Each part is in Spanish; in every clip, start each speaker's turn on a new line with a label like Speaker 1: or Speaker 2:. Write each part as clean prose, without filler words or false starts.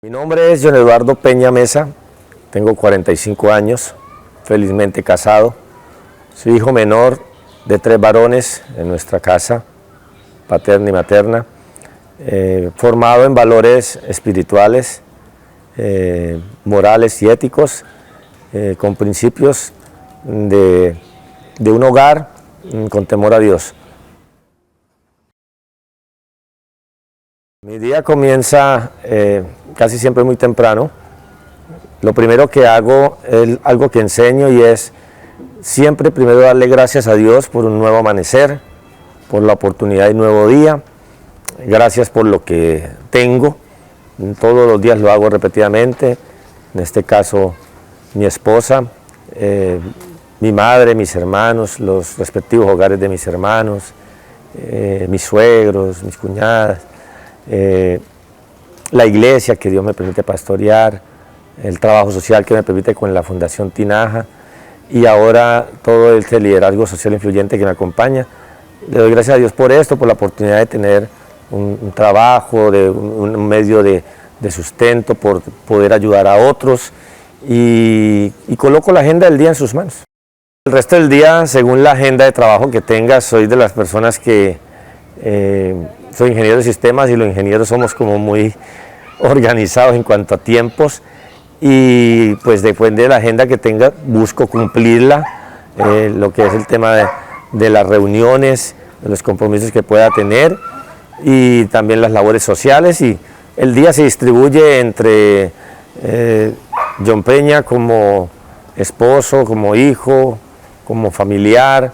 Speaker 1: Mi nombre es John Eduardo Peña Mesa, tengo 45 años, felizmente casado. Soy hijo menor de 3 varones en nuestra casa, paterna y materna, formado en valores espirituales, morales y éticos, con principios de un hogar con temor a Dios. Mi día comienza casi siempre muy temprano. Lo primero que hago es algo que enseño y es siempre primero darle gracias a Dios por un nuevo amanecer, por la oportunidad de un nuevo día. Gracias por lo que tengo. Todos los días lo hago repetidamente. En este caso mi esposa, mi madre, mis hermanos, los respectivos hogares de mis hermanos, mis suegros, mis cuñadas. La iglesia que Dios me permite pastorear, el trabajo social que me permite con la Fundación Tinaja y ahora todo este liderazgo social influyente que me acompaña. Le doy gracias a Dios por esto, por la oportunidad de tener un trabajo, un medio de sustento, por poder ayudar a otros y coloco la agenda del día en sus manos. El resto del día, según la agenda de trabajo que tenga, soy de las personas que soy ingeniero de sistemas y los ingenieros somos como muy organizados en cuanto a tiempos y pues depende de la agenda que tenga, busco cumplirla, lo que es el tema de las reuniones, de los compromisos que pueda tener y también las labores sociales, y el día se distribuye entre John Peña como esposo, como hijo, como familiar,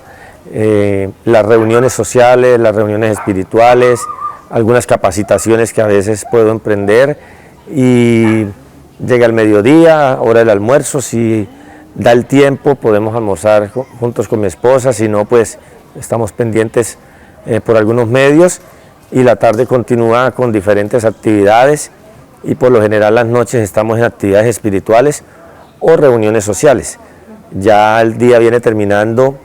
Speaker 1: las reuniones sociales, las reuniones espirituales, algunas capacitaciones que a veces puedo emprender, y llega el mediodía, hora del almuerzo, si da el tiempo podemos almorzar juntos con mi esposa, si no pues estamos pendientes por algunos medios, y la tarde continúa con diferentes actividades y por lo general las noches estamos en actividades espirituales o reuniones sociales. Ya el día viene terminando.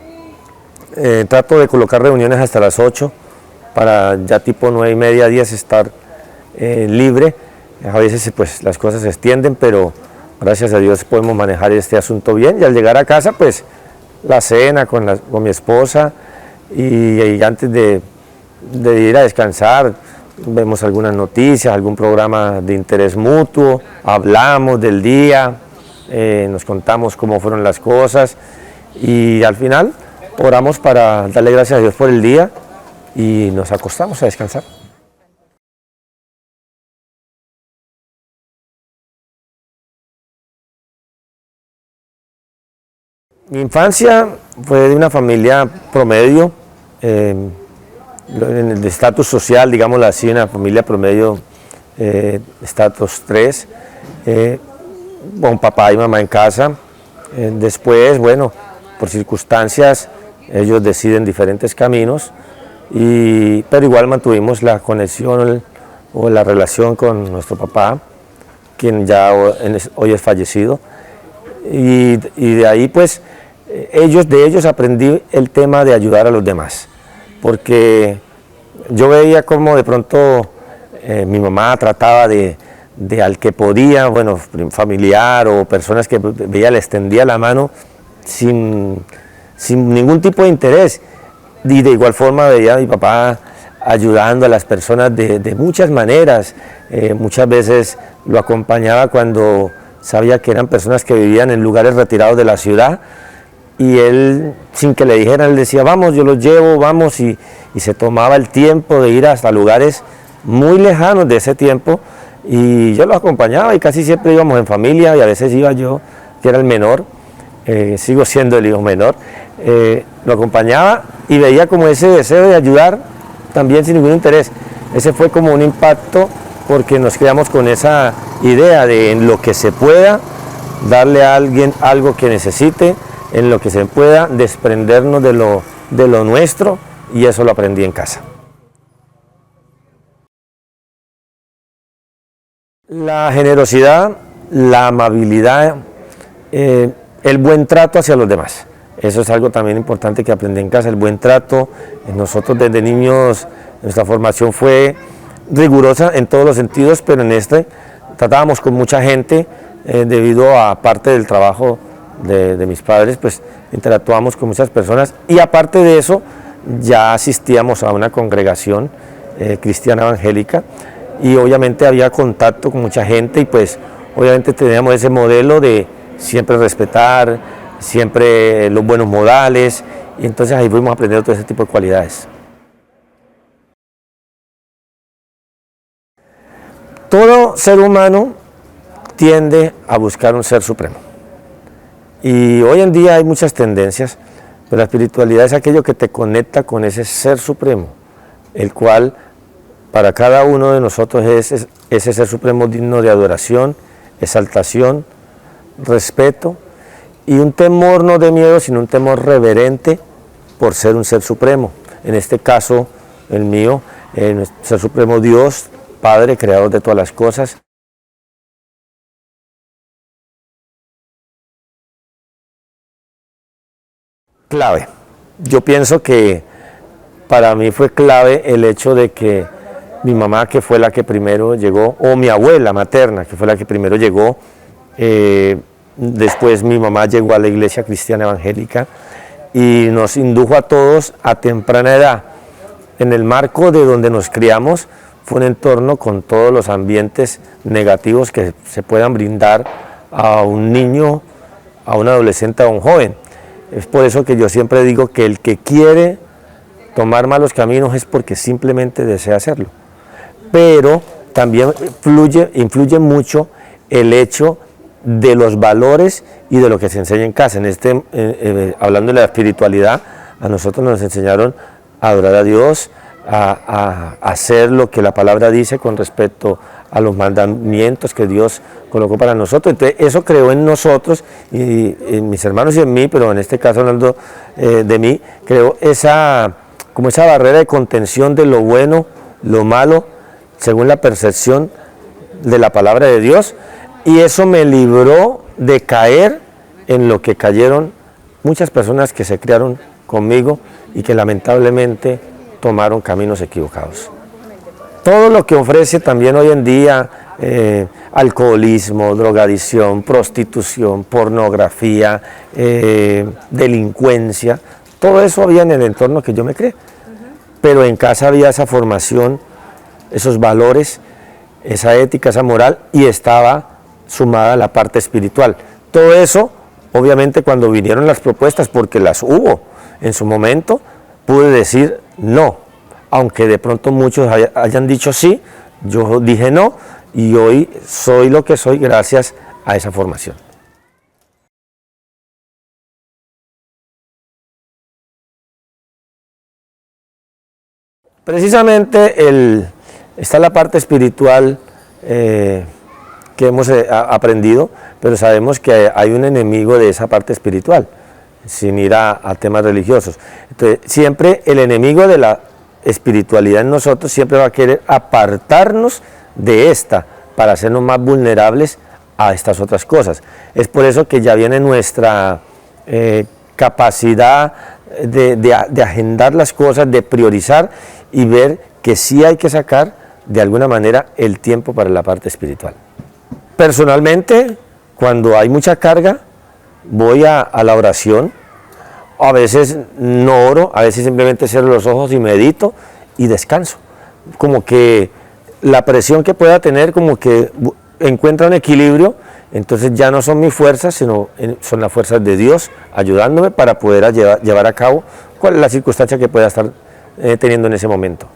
Speaker 1: Trato de colocar reuniones hasta las 8 para ya tipo 9:30, 10 estar libre. A veces pues las cosas se extienden, pero gracias a Dios podemos manejar este asunto bien, y al llegar a casa pues la cena con mi esposa y antes de ir a descansar vemos algunas noticias, algún programa de interés mutuo, hablamos del día, nos contamos cómo fueron las cosas y al final oramos para darle gracias a Dios por el día y nos acostamos a descansar. Mi infancia fue de una familia promedio, en el estatus social, digámoslo así, una familia promedio, estatus 3, con papá y mamá en casa. Después, bueno, por circunstancias, ellos deciden diferentes caminos, pero igual mantuvimos la conexión o la relación con nuestro papá, quien ya hoy es fallecido, y de ahí pues de ellos aprendí el tema de ayudar a los demás, porque yo veía como de pronto mi mamá trataba de al que podía, bueno, familiar o personas que veía, le extendía la mano sin ningún tipo de interés, y de igual forma veía a mi papá ayudando a las personas de muchas maneras. Muchas veces lo acompañaba cuando sabía que eran personas que vivían en lugares retirados de la ciudad, y él, sin que le dijeran, él decía, vamos, yo los llevo, vamos, y se tomaba el tiempo de ir hasta lugares muy lejanos de ese tiempo, y yo lo acompañaba y casi siempre íbamos en familia, y a veces iba yo, que era el menor, sigo siendo el hijo menor, lo acompañaba y veía como ese deseo de ayudar también sin ningún interés. Ese fue como un impacto, porque nos creamos con esa idea de en lo que se pueda darle a alguien algo que necesite, en lo que se pueda desprendernos de lo nuestro, y eso lo aprendí en casa. La generosidad, la amabilidad, el buen trato hacia los demás. Eso es algo también importante que aprendí en casa, el buen trato. Nosotros desde niños, nuestra formación fue rigurosa en todos los sentidos, pero en este tratábamos con mucha gente debido a parte del trabajo de mis padres, pues interactuábamos con muchas personas y aparte de eso ya asistíamos a una congregación cristiana evangélica y obviamente había contacto con mucha gente y pues obviamente teníamos ese modelo de siempre respetar, siempre los buenos modales y entonces ahí fuimos aprendiendo todo ese tipo de cualidades. Todo ser humano tiende a buscar un ser supremo. Y hoy en día hay muchas tendencias, pero la espiritualidad es aquello que te conecta con ese ser supremo, el cual para cada uno de nosotros es ese ser supremo digno de adoración, exaltación, respeto y un temor no de miedo, sino un temor reverente por ser un ser supremo. En este caso, el mío, el ser supremo Dios, Padre, creador de todas las cosas. Clave. Yo pienso que para mí fue clave el hecho de que mi mamá, que fue la que primero llegó, o mi abuela materna, que fue la que primero llegó, después mi mamá llegó a la iglesia cristiana evangélica y nos indujo a todos a temprana edad. En el marco de donde nos criamos fue un entorno con todos los ambientes negativos que se puedan brindar a un niño, a un adolescente, a un joven. Es por eso que yo siempre digo que el que quiere tomar malos caminos es porque simplemente desea hacerlo. Pero también influye mucho el hecho de los valores y de lo que se enseña en casa. Hablando de la espiritualidad, a nosotros nos enseñaron a adorar a Dios, a hacer lo que la palabra dice con respecto a los mandamientos que Dios colocó para nosotros. Entonces eso creó en nosotros, y en mis hermanos y en mí, pero en este caso hablando de mí, creó como esa barrera de contención de lo bueno, lo malo, según la percepción de la palabra de Dios, y eso me libró de caer en lo que cayeron muchas personas que se criaron conmigo y que lamentablemente tomaron caminos equivocados. Todo lo que ofrece también hoy en día, alcoholismo, drogadicción, prostitución, pornografía, delincuencia, todo eso había en el entorno que yo me creé. Pero en casa había esa formación, esos valores, esa ética, esa moral, y estaba sumada la parte espiritual. Todo eso, obviamente cuando vinieron las propuestas, porque las hubo en su momento, pude decir no, aunque de pronto muchos hayan dicho sí, yo dije no, y hoy soy lo que soy gracias a esa formación. Precisamente está la parte espiritual que hemos aprendido, pero sabemos que hay un enemigo de esa parte espiritual, sin ir a temas religiosos. Entonces, siempre el enemigo de la espiritualidad en nosotros siempre va a querer apartarnos de esta para hacernos más vulnerables a estas otras cosas. Es por eso que ya viene nuestra capacidad de agendar las cosas, de priorizar y ver que sí hay que sacar de alguna manera el tiempo para la parte espiritual. Personalmente, cuando hay mucha carga, voy a la oración. A veces no oro, a veces simplemente cierro los ojos y medito y descanso. Como que la presión que pueda tener, como que encuentra un equilibrio, entonces ya no son mis fuerzas, sino son las fuerzas de Dios ayudándome para poder llevar a cabo cuál es la circunstancia que pueda estar teniendo en ese momento.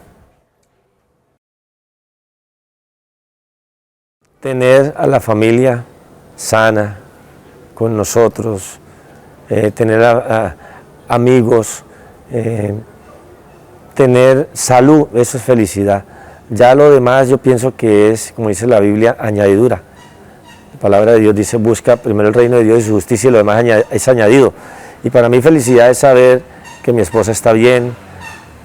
Speaker 1: Tener a la familia sana con nosotros, tener amigos, tener salud, eso es felicidad. Ya lo demás yo pienso que es, como dice la Biblia, añadidura. La palabra de Dios dice, busca primero el reino de Dios y su justicia y lo demás es añadido. Y para mí felicidad es saber que mi esposa está bien,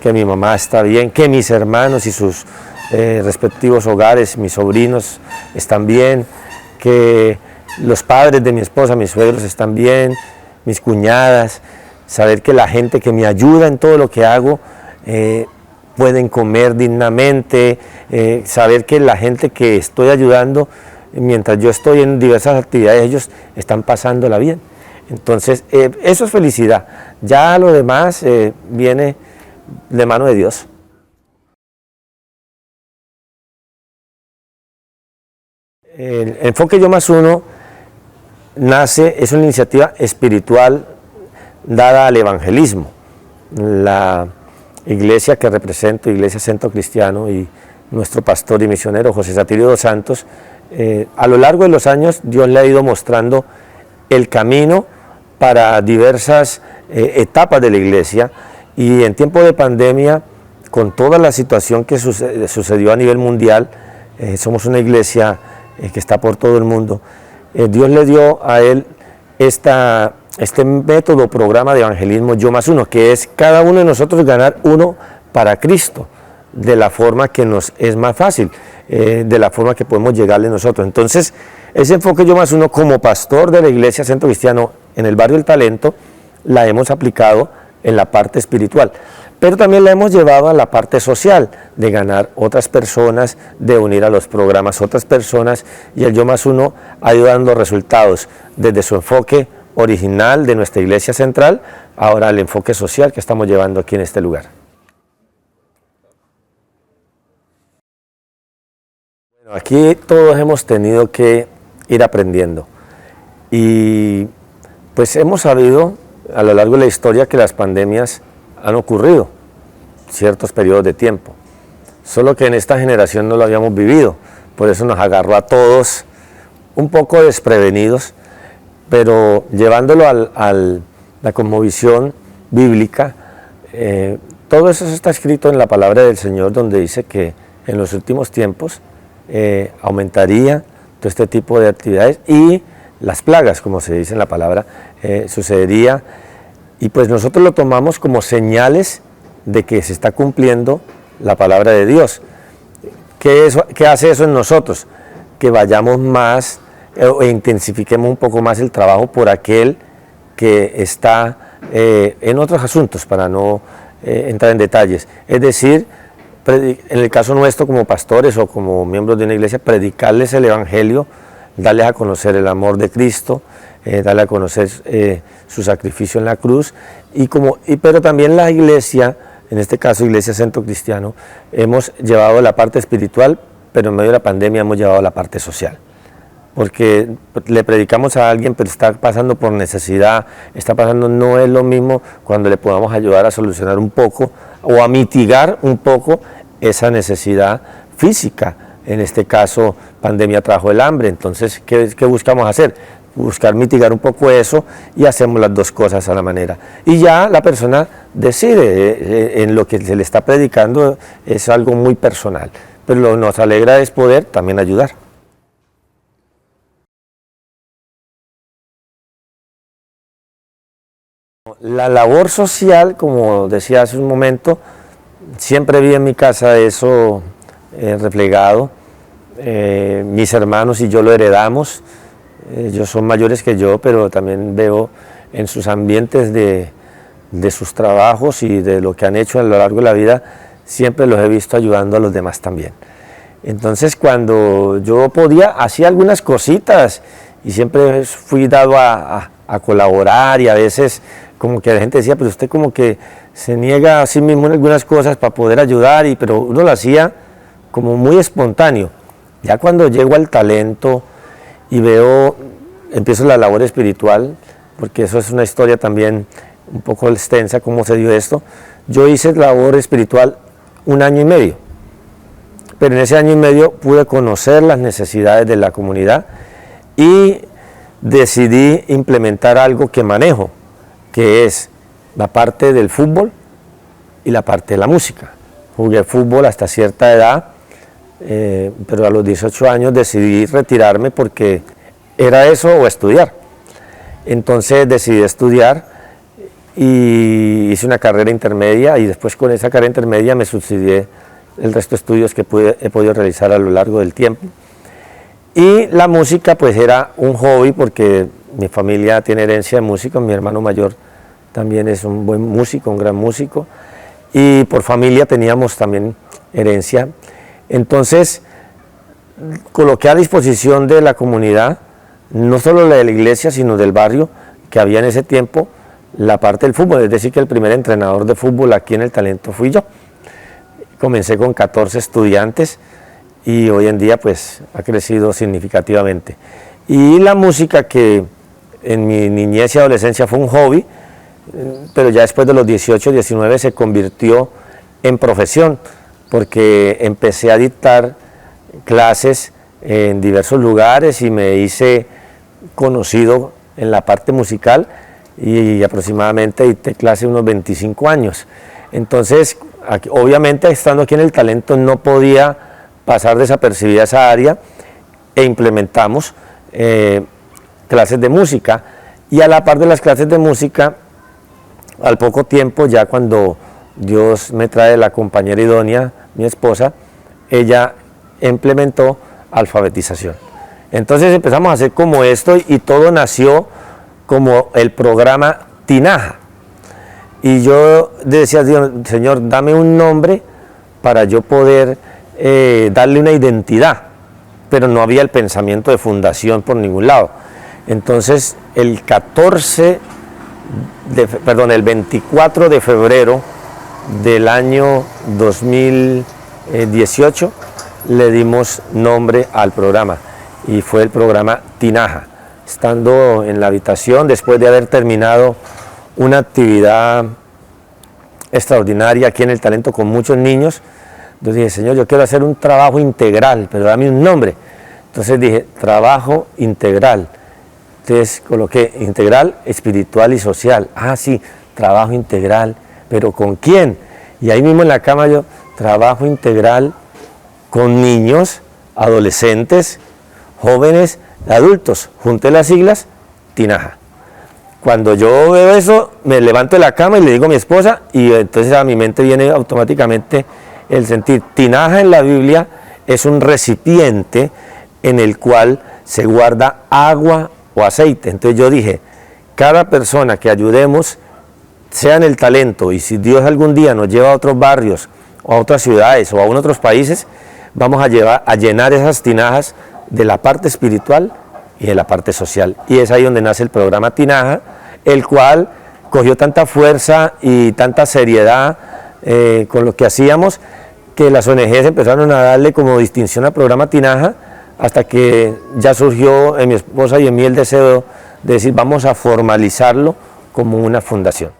Speaker 1: que mi mamá está bien, que mis hermanos y sus respectivos hogares, mis sobrinos están bien, que los padres de mi esposa, mis suegros están bien, mis cuñadas, saber que la gente que me ayuda en todo lo que hago pueden comer dignamente, saber que la gente que estoy ayudando mientras yo estoy en diversas actividades, ellos están pasándola bien. Entonces, eso es felicidad. Ya lo demás viene de mano de Dios. El enfoque Yo Más Uno es una iniciativa espiritual dada al evangelismo. La iglesia que represento, Iglesia Centro Cristiano, y nuestro pastor y misionero José Satirio dos Santos, a lo largo de los años Dios le ha ido mostrando el camino para diversas etapas de la iglesia, y en tiempo de pandemia, con toda la situación que sucedió a nivel mundial, somos una iglesia que está por todo el mundo, Dios le dio a él este método, programa de evangelismo Yo Más Uno, que es cada uno de nosotros ganar uno para Cristo, de la forma que nos es más fácil, de la forma que podemos llegarle nosotros. Entonces, ese enfoque Yo Más Uno, como pastor de la Iglesia Centro Cristiano en el barrio El Talento, la hemos aplicado en la parte espiritual, pero también la hemos llevado a la parte social, de ganar otras personas, de unir a los programas otras personas, y el Yo Más Uno ha ido dando resultados desde su enfoque original de nuestra iglesia central, ahora el enfoque social que estamos llevando aquí en este lugar. Bueno, aquí todos hemos tenido que ir aprendiendo, y pues hemos sabido a lo largo de la historia que las pandemias han ocurrido ciertos periodos de tiempo, solo que en esta generación no lo habíamos vivido, por eso nos agarró a todos un poco desprevenidos, pero llevándolo a la cosmovisión bíblica, todo eso está escrito en la palabra del Señor, donde dice que en los últimos tiempos aumentaría todo este tipo de actividades, y las plagas, como se dice en la palabra, sucedería, y pues nosotros lo tomamos como señales de que se está cumpliendo la palabra de Dios. ¿Qué hace eso en nosotros? Que vayamos más e intensifiquemos un poco más el trabajo por aquel que está en otros asuntos, para no entrar en detalles. Es decir, en el caso nuestro como pastores o como miembros de una iglesia, predicarles el evangelio, darles a conocer el amor de Cristo, darles a conocer su sacrificio en la cruz, pero también la iglesia, en este caso Iglesia Centro Cristiano, hemos llevado la parte espiritual, pero en medio de la pandemia hemos llevado la parte social, porque le predicamos a alguien, pero está pasando por necesidad, no es lo mismo cuando le podamos ayudar a solucionar un poco o a mitigar un poco esa necesidad física. En este caso, pandemia trajo el hambre. Entonces, ¿qué buscamos hacer? Buscar mitigar un poco eso, y hacemos las dos cosas a la manera. Y ya la persona decide en lo que se le está predicando, es algo muy personal. Pero lo que nos alegra es poder también ayudar. La labor social, como decía hace un momento, siempre vi en mi casa eso reflejado. Mis hermanos y yo lo heredamos. Ellos son mayores que yo, pero también veo en sus ambientes de sus trabajos y de lo que han hecho a lo largo de la vida, siempre los he visto ayudando a los demás también. Entonces, cuando yo podía, hacía algunas cositas, y siempre fui dado a colaborar, y a veces como que la gente decía, pero usted como que se niega a sí mismo en algunas cosas para poder ayudar, pero uno lo hacía como muy espontáneo. Ya cuando llego al Talento y empiezo la labor espiritual, porque eso es una historia también un poco extensa, cómo se dio esto. Yo hice labor espiritual 1 año y medio, pero en ese año y medio pude conocer las necesidades de la comunidad, y decidí implementar algo que manejo, que es la parte del fútbol y la parte de la música. Jugué fútbol hasta cierta edad, pero a los 18 años decidí retirarme, porque era eso o estudiar. Entonces decidí estudiar y hice una carrera intermedia, y después con esa carrera intermedia me subsidié el resto de estudios que he podido realizar a lo largo del tiempo. Y la música pues era un hobby, porque mi familia tiene herencia de músicos, mi hermano mayor también es un buen músico, un gran músico, y por familia teníamos también herencia. Entonces coloqué a disposición de la comunidad, no solo la de la iglesia, sino del barrio, que había en ese tiempo, la parte del fútbol, es decir, que el primer entrenador de fútbol aquí en El Talento fui yo. Comencé con 14 estudiantes y hoy en día pues ha crecido significativamente. Y la música, que en mi niñez y adolescencia fue un hobby, pero ya después de los 18, 19 se convirtió en profesión, porque empecé a dictar clases en diversos lugares y me hice conocido en la parte musical, y aproximadamente dicté clase unos 25 años. Entonces, obviamente estando aquí en El Talento no podía pasar desapercibida esa área, e implementamos clases de música, y a la par de las clases de música, al poco tiempo, ya cuando Dios me trae la compañera idónea, mi esposa, ella implementó alfabetización. Entonces empezamos a hacer como esto, y todo nació como el programa Tinaja. Y yo decía, Señor, dame un nombre para yo poder darle una identidad, pero no había el pensamiento de fundación por ningún lado. Entonces el 24 de febrero del año 2018 le dimos nombre al programa, y fue el programa Tinaja. Estando en la habitación, después de haber terminado una actividad extraordinaria aquí en El Talento con muchos niños, entonces dije, Señor, yo quiero hacer un trabajo integral, pero dame un nombre. Entonces dije, trabajo integral. Entonces coloqué integral, espiritual y social. Ah, sí, trabajo integral, pero ¿con quién? Y ahí mismo en la cama yo, trabajo integral con niños, adolescentes, jóvenes, adultos. Junté las siglas, Tinaja. Cuando yo veo eso, me levanto de la cama y le digo a mi esposa, y entonces a mi mente viene automáticamente el sentir. Tinaja en la Biblia es un recipiente en el cual se guarda agua o aceite. Entonces yo dije, cada persona que ayudemos, sea en El Talento, y si Dios algún día nos lleva a otros barrios, o a otras ciudades, o a otros países, vamos a llenar esas tinajas de la parte espiritual y de la parte social. Y es ahí donde nace el programa Tinaja, el cual cogió tanta fuerza y tanta seriedad con lo que hacíamos, que las ONGs empezaron a darle como distinción al programa Tinaja, hasta que ya surgió en mi esposa y en mí el deseo de decir, vamos a formalizarlo como una fundación.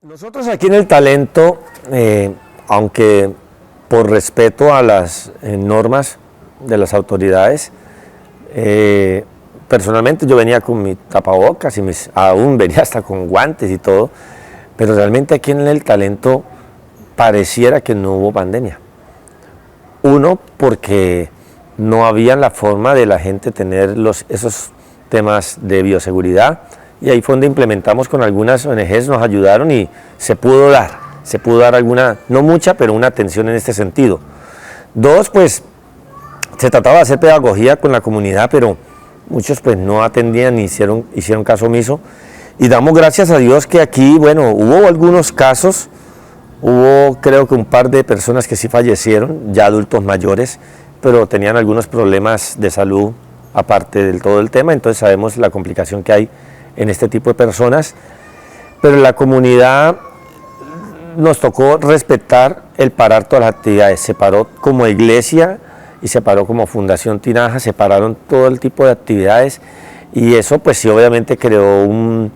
Speaker 1: Nosotros aquí en El Talento, aunque por respeto a las normas de las autoridades, personalmente yo venía con mi tapabocas y aún venía hasta con guantes y todo, pero realmente aquí en El Talento pareciera que no hubo pandemia. Uno, porque no había la forma de la gente tener esos temas de bioseguridad, y ahí fue donde implementamos con algunas ONGs, nos ayudaron y se pudo dar alguna, no mucha, pero una atención en este sentido. Dos, pues se trataba de hacer pedagogía con la comunidad, pero muchos pues no atendían ni hicieron caso omiso, y damos gracias a Dios que aquí, bueno, hubo algunos casos, hubo creo que un par de personas que sí fallecieron, ya adultos mayores, pero tenían algunos problemas de salud aparte del todo el tema, entonces sabemos la complicación que hay en este tipo de personas, pero la comunidad nos tocó respetar el parar todas las actividades. Se paró como iglesia y se paró como Fundación Tinaja, se pararon todo el tipo de actividades, y eso pues sí obviamente creó un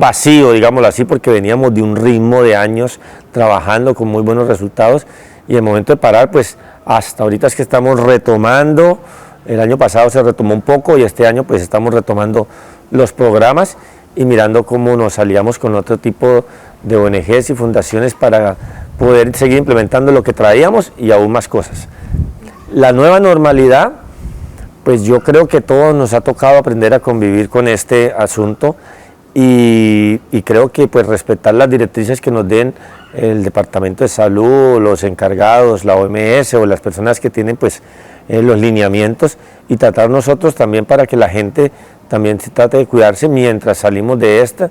Speaker 1: vacío, digámoslo así, porque veníamos de un ritmo de años trabajando con muy buenos resultados, y el momento de parar pues hasta ahorita es que estamos retomando. El año pasado se retomó un poco y este año pues estamos retomando los programas y mirando cómo nos aliamos con otro tipo de ONGs y fundaciones para poder seguir implementando lo que traíamos y aún más cosas. La nueva normalidad, pues yo creo que todos nos ha tocado aprender a convivir con este asunto, y creo que pues respetar las directrices que nos den el Departamento de Salud, los encargados, la OMS o las personas que tienen pues los lineamientos, y tratar nosotros también para que la gente también se trata de cuidarse mientras salimos de esta.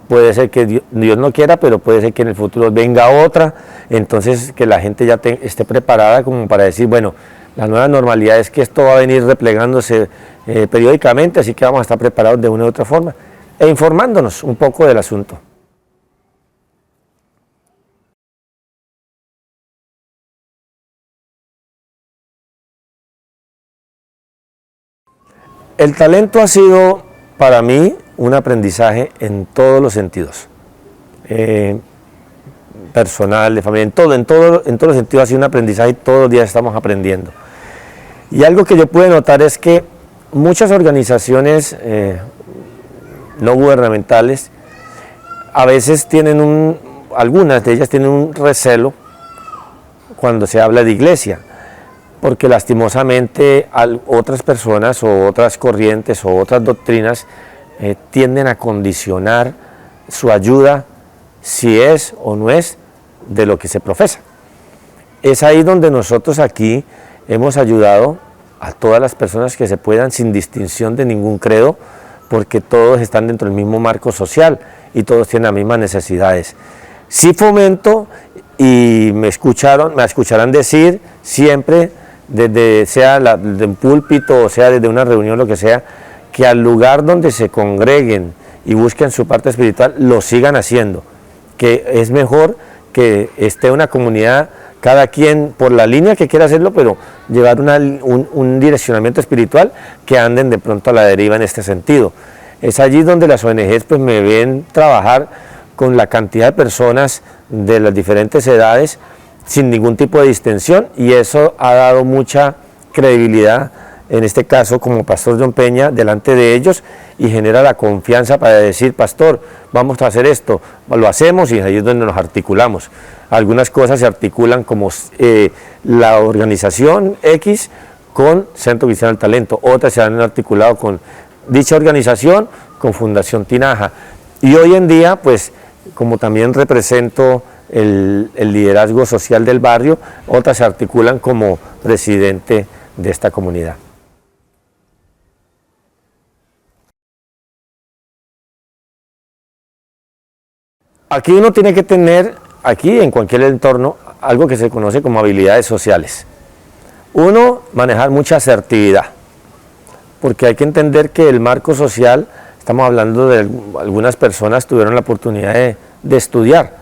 Speaker 1: Puede ser que Dios no quiera, pero puede ser que en el futuro venga otra, entonces que la gente ya esté preparada como para decir, bueno, la nueva normalidad es que esto va a venir replegándose periódicamente, así que vamos a estar preparados de una u otra forma e informándonos un poco del asunto. El talento ha sido para mí un aprendizaje en todos los sentidos, personal, de familia, en todos los sentidos ha sido un aprendizaje y todos los días estamos aprendiendo. Y algo que yo pude notar es que muchas organizaciones no gubernamentales a veces tienen algunas de ellas tienen un recelo cuando se habla de iglesia, porque lastimosamente otras personas o otras corrientes o otras doctrinas tienden a condicionar su ayuda si es o no es de lo que se profesa. Es ahí donde nosotros aquí hemos ayudado a todas las personas que se puedan sin distinción de ningún credo, porque todos están dentro del mismo marco social y todos tienen las mismas necesidades. Sí fomento y me escucharán decir siempre, sea de un púlpito o sea desde una reunión, lo que sea, que al lugar donde se congreguen y busquen su parte espiritual, lo sigan haciendo, que es mejor que esté una comunidad, cada quien por la línea que quiera hacerlo, pero llevar un direccionamiento espiritual, que anden de pronto a la deriva en este sentido. Es allí donde las ONGs pues me ven trabajar con la cantidad de personas de las diferentes edades, sin ningún tipo de distensión, y eso ha dado mucha credibilidad, en este caso como Pastor John Peña, delante de ellos, y genera la confianza para decir, pastor, vamos a hacer esto, lo hacemos, y ahí es donde nos articulamos. Algunas cosas se articulan como la organización X con Centro Cristiano del Talento, otras se han articulado con dicha organización, con Fundación Tinaja, y hoy en día, pues, como también represento el liderazgo social del barrio, otras se articulan como presidente de esta comunidad. Aquí uno tiene que tener, aquí en cualquier entorno, algo que se conoce como habilidades sociales. Uno, manejar mucha asertividad, porque hay que entender que el marco social, estamos hablando de algunas personas tuvieron la oportunidad de estudiar,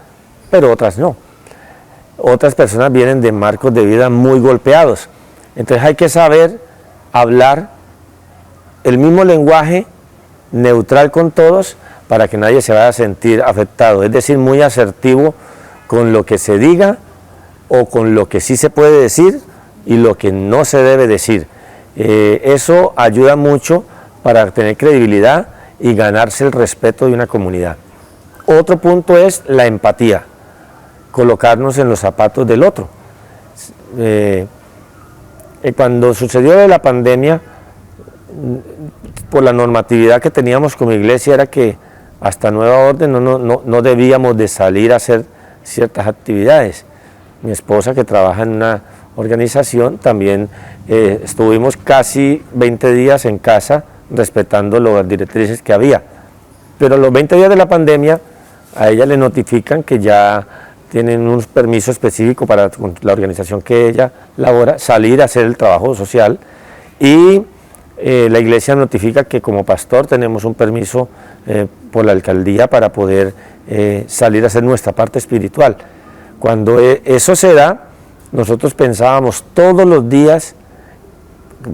Speaker 1: pero otras no. Otras personas vienen de marcos de vida muy golpeados. Entonces hay que saber hablar el mismo lenguaje neutral con todos para que nadie se vaya a sentir afectado. Es decir, muy asertivo con lo que se diga o con lo que sí se puede decir y lo que no se debe decir. Eso ayuda mucho para tener credibilidad y ganarse el respeto de una comunidad. Otro punto es la empatía, colocarnos en los zapatos del otro. Cuando sucedió la pandemia, por la normatividad que teníamos como iglesia era que hasta nueva orden no debíamos de salir a hacer ciertas actividades. Mi esposa, que trabaja en una organización, también estuvimos casi 20 días en casa respetando las directrices que había. Pero los 20 días de la pandemia a ella le notifican que ya tienen un permiso específico para la organización que ella labora, salir a hacer el trabajo social, y la iglesia notifica que como pastor tenemos un permiso por la alcaldía para poder salir a hacer nuestra parte espiritual. Cuando eso se da, nosotros pensábamos todos los días,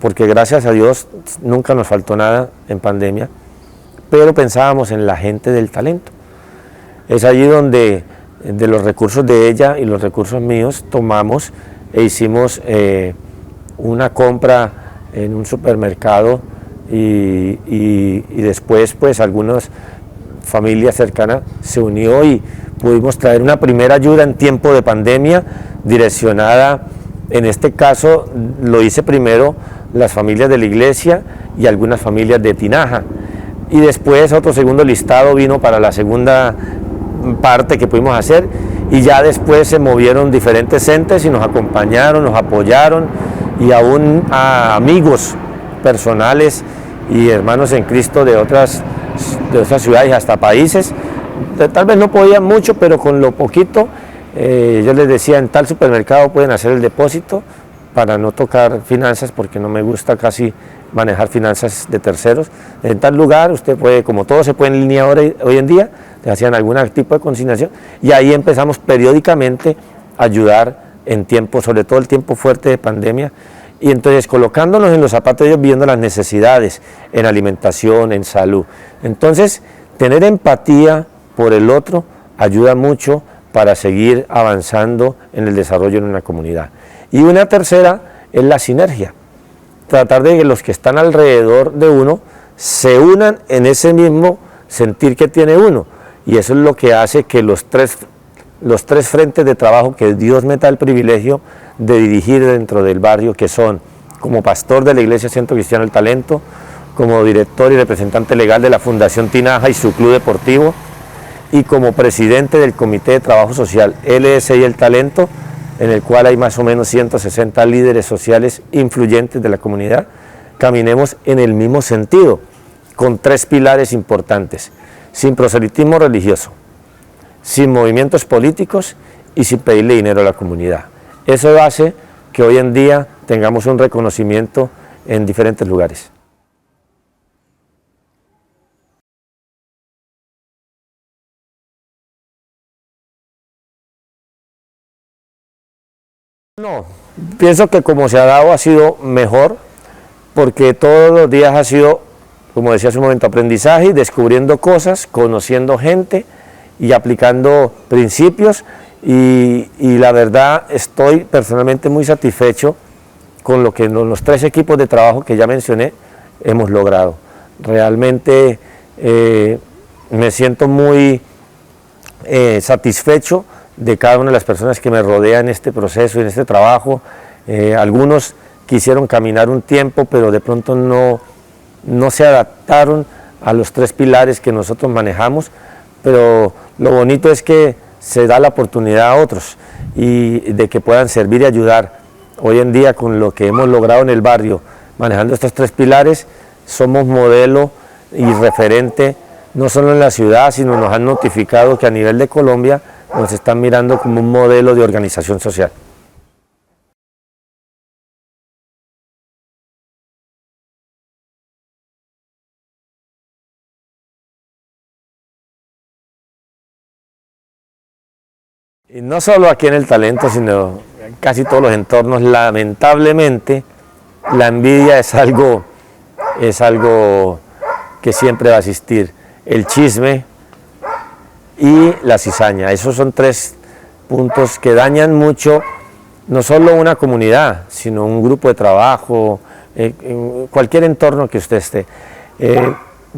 Speaker 1: porque gracias a Dios nunca nos faltó nada en pandemia, pero pensábamos en la gente del talento. Es allí donde de los recursos de ella y los recursos míos tomamos e hicimos una compra en un supermercado y después pues algunas familias cercanas se unió y pudimos traer una primera ayuda en tiempo de pandemia direccionada, en este caso lo hice primero las familias de la iglesia y algunas familias de Tinaja, y después otro segundo listado vino para la segunda parte que pudimos hacer, y ya después se movieron diferentes entes y nos acompañaron, nos apoyaron, y aún a amigos personales y hermanos en Cristo de otras ciudades y hasta países. Tal vez no podían mucho, pero con lo poquito, yo les decía, en tal supermercado pueden hacer el depósito para no tocar finanzas, porque no me gusta casi manejar finanzas de terceros. En tal lugar usted puede, como todo se puede en línea hoy en día, hacían algún tipo de consignación y ahí empezamos periódicamente a ayudar en tiempo, sobre todo el tiempo fuerte de pandemia, y entonces colocándonos en los zapatos de ellos, viendo las necesidades en alimentación, en salud. Entonces, tener empatía por el otro ayuda mucho para seguir avanzando en el desarrollo en una comunidad. Y una tercera es la sinergia, tratar de que los que están alrededor de uno se unan en ese mismo sentir que tiene uno, y eso es lo que hace que los tres frentes de trabajo que Dios me da el privilegio de dirigir dentro del barrio, que son como pastor de la Iglesia Centro Cristiano El Talento, como director y representante legal de la Fundación Tinaja y su club deportivo, y como presidente del Comité de Trabajo Social LSI El Talento, en el cual hay más o menos 160 líderes sociales influyentes de la comunidad, caminemos en el mismo sentido, con tres pilares importantes: sin proselitismo religioso, sin movimientos políticos y sin pedirle dinero a la comunidad. Eso hace que hoy en día tengamos un reconocimiento en diferentes lugares. No, pienso que como se ha dado ha sido mejor, porque todos los días ha sido, como decía hace un momento, aprendizaje, descubriendo cosas, conociendo gente y aplicando principios, y la verdad estoy personalmente muy satisfecho con lo que los tres equipos de trabajo que ya mencioné hemos logrado. Realmente me siento muy satisfecho de cada una de las personas que me rodean en este proceso y en este trabajo. Algunos quisieron caminar un tiempo, pero de pronto no se adaptaron a los tres pilares que nosotros manejamos, pero lo bonito es que se da la oportunidad a otros y de que puedan servir y ayudar. Hoy en día, con lo que hemos logrado en el barrio, manejando estos tres pilares, somos modelo y referente no solo en la ciudad, sino nos han notificado que a nivel de Colombia nos están mirando como un modelo de organización social. Y no solo aquí en El Talento, sino en casi todos los entornos, lamentablemente, la envidia es algo que siempre va a existir. El chisme y la cizaña, esos son tres puntos que dañan mucho, no solo una comunidad, sino un grupo de trabajo, en cualquier entorno que usted esté.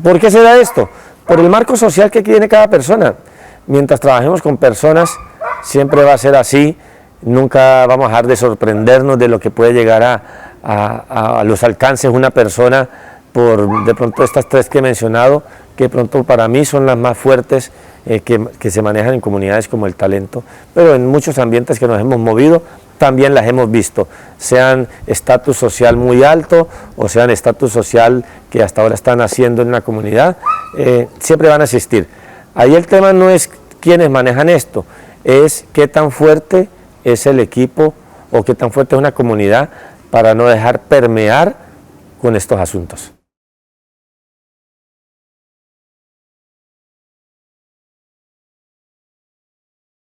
Speaker 1: ¿Por qué se da esto? Por el marco social que tiene cada persona. Mientras trabajemos con personas, siempre va a ser así, nunca vamos a dejar de sorprendernos de lo que puede llegar a los alcances una persona por de pronto estas tres que he mencionado, que de pronto para mí son las más fuertes que se manejan en comunidades como El Talento, pero en muchos ambientes que nos hemos movido también las hemos visto, sean estatus social muy alto o sean estatus social que hasta ahora están haciendo en una comunidad, siempre van a existir. Ahí el tema no es quiénes manejan esto, es qué tan fuerte es el equipo o qué tan fuerte es una comunidad para no dejar permear con estos asuntos.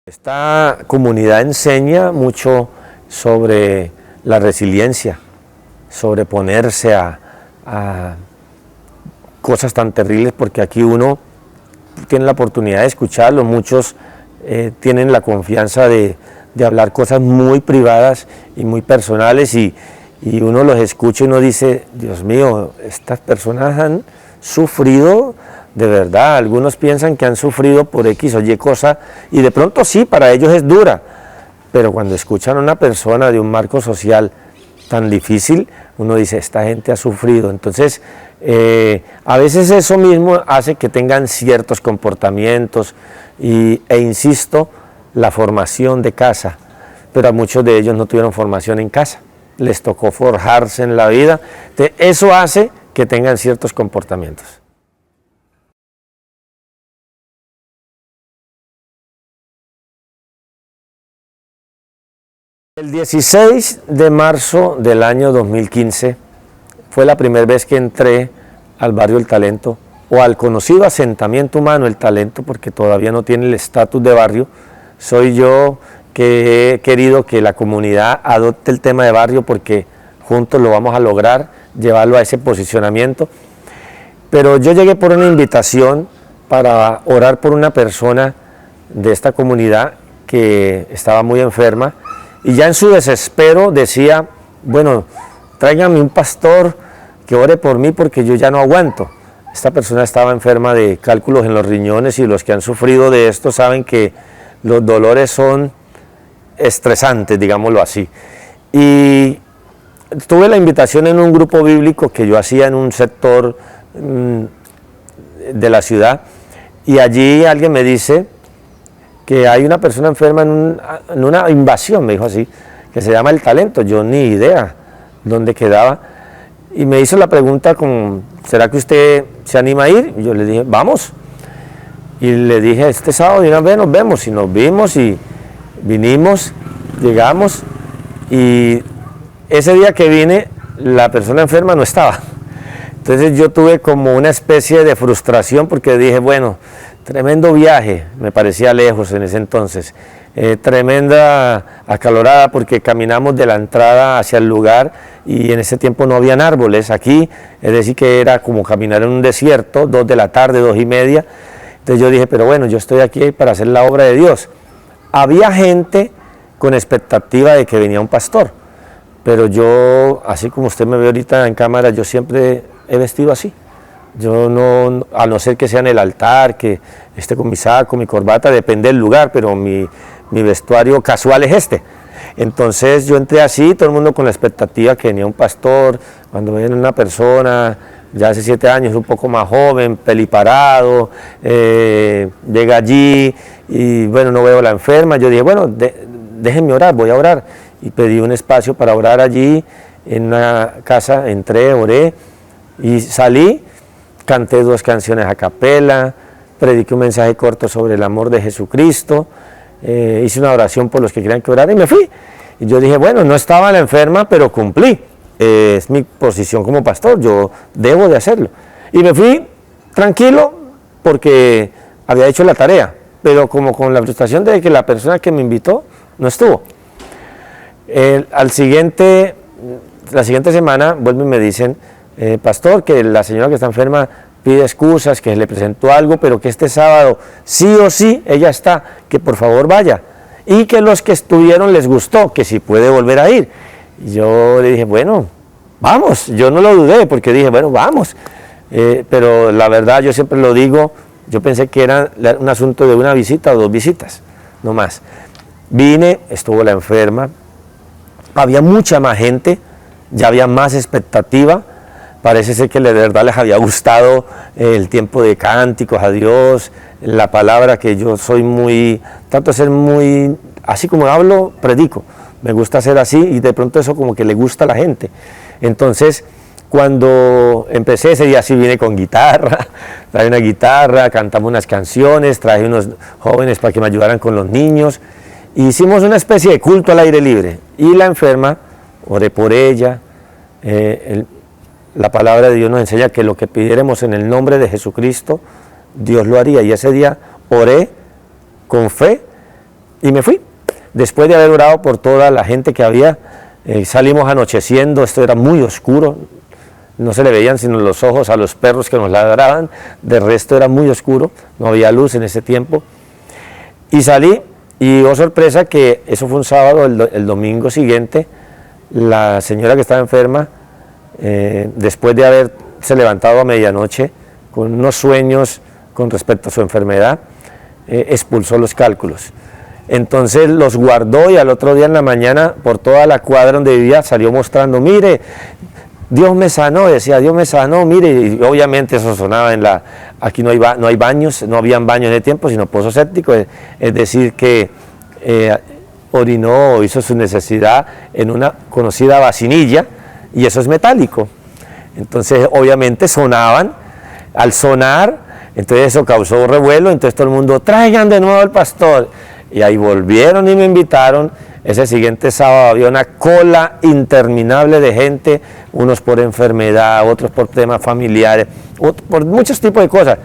Speaker 1: Esta comunidad enseña mucho sobre la resiliencia, sobre ponerse a cosas tan terribles, porque aquí uno tiene la oportunidad de escucharlo, muchos tienen la confianza de hablar cosas muy privadas y muy personales y uno los escucha y uno dice, Dios mío, estas personas han sufrido de verdad. Algunos piensan que han sufrido por X o Y cosa y de pronto sí, para ellos es dura, pero cuando escuchan a una persona de un marco social tan difícil, uno dice, esta gente ha sufrido. Entonces, a veces eso mismo hace que tengan ciertos comportamientos e insisto, la formación de casa, pero a muchos de ellos no tuvieron formación en casa, les tocó forjarse en la vida. Entonces, eso hace que tengan ciertos comportamientos. El 16 de marzo del año 2015 fue la primera vez que entré al barrio El Talento, o al conocido asentamiento humano El Talento, porque todavía no tiene el estatus de barrio. Soy yo que he querido que la comunidad adopte el tema de barrio, porque juntos lo vamos a lograr, llevarlo a ese posicionamiento. Pero yo llegué por una invitación para orar por una persona de esta comunidad que estaba muy enferma, y ya en su desespero decía, bueno, tráiganme un pastor que ore por mí porque yo ya no aguanto. Esta persona estaba enferma de cálculos en los riñones, y los que han sufrido de esto saben que los dolores son estresantes, digámoslo así. Y tuve la invitación en un grupo bíblico que yo hacía en un sector de la ciudad, y allí alguien me dice que hay una persona enferma en una invasión, me dijo así, que se llama El Talento. Yo ni idea dónde quedaba, y me hizo la pregunta como, ¿será que usted se anima a ir? Y yo le dije, vamos. Y le dije, este sábado de una vez nos vemos, y nos vimos y vinimos, llegamos, y ese día que vine la persona enferma no estaba. Entonces yo tuve como una especie de frustración, porque dije, bueno, tremendo viaje, me parecía lejos en ese entonces, tremenda acalorada, porque caminamos de la entrada hacia el lugar y en ese tiempo no habían árboles aquí, es decir que era como caminar en un desierto, 2 de la tarde, 2:30. Entonces yo dije, pero bueno, yo estoy aquí para hacer la obra de Dios. Había gente con expectativa de que venía un pastor, pero yo, así como usted me ve ahorita en cámara, yo siempre he vestido así. Yo no, a no ser que sea en el altar, que esté con mi saco, mi corbata, depende del lugar, pero mi vestuario casual es este. Entonces yo entré así, todo el mundo con la expectativa que venía un pastor. Cuando viene una persona, ya hace 7 años, un poco más joven, peliparado, llega allí y bueno, no veo a la enferma. Yo dije, bueno, déjenme orar, voy a orar. Y pedí un espacio para orar allí, en una casa, entré, oré y salí. Canté 2 canciones a capela, prediqué un mensaje corto sobre el amor de Jesucristo, hice una oración por los que querían que orara y me fui. Y yo dije, bueno, no estaba la enferma, pero cumplí. Es mi posición como pastor, yo debo de hacerlo. Y me fui tranquilo porque había hecho la tarea, pero como con la frustración de que la persona que me invitó no estuvo. La siguiente semana vuelven y me dicen, pastor, que la señora que está enferma pide excusas, que le presentó algo, pero que este sábado sí o sí ella está, que por favor vaya, y que los que estuvieron les gustó, que si puede volver a ir. Y yo le dije, bueno, vamos. Yo no lo dudé, porque dije, bueno, vamos, pero la verdad, yo siempre lo digo, yo pensé que era un asunto de una visita o 2 visitas, no más. Vine, estuvo la enferma, había mucha más gente, ya había más expectativa. Parece ser que de verdad les había gustado el tiempo de cánticos a Dios, la palabra, que yo soy muy, trato de ser muy, así como hablo, predico. Me gusta ser así, y de pronto eso como que le gusta a la gente. Entonces, cuando empecé ese día, sí vine con guitarra, traje una guitarra, cantamos unas canciones, traje unos jóvenes para que me ayudaran con los niños. Hicimos una especie de culto al aire libre, y la enferma, oré por ella. La palabra de Dios nos enseña que lo que pidiéramos en el nombre de Jesucristo, Dios lo haría. Y ese día oré con fe y me fui. Después de haber orado por toda la gente que había, salimos anocheciendo, esto era muy oscuro, no se le veían sino los ojos a los perros que nos ladraban, de resto era muy oscuro, no había luz en ese tiempo. Y salí, y oh sorpresa, que eso fue un sábado, el domingo siguiente, la señora que estaba enferma, después de haberse levantado a medianoche con unos sueños con respecto a su enfermedad, expulsó los cálculos. Entonces los guardó, y al otro día en la mañana por toda la cuadra donde vivía salió mostrando, mire, Dios me sanó, decía, Dios me sanó, mire, y obviamente eso sonaba aquí no hay baños, no habían baños en ese tiempo, sino pozos sépticos, es decir que orinó o hizo su necesidad en una conocida vacinilla, y eso es metálico. Entonces obviamente sonaban, al sonar, entonces eso causó revuelo, entonces todo el mundo, traigan de nuevo al pastor. Y ahí volvieron y me invitaron. Ese siguiente sábado había una cola interminable de gente, unos por enfermedad, otros por temas familiares, por muchos tipos de cosas.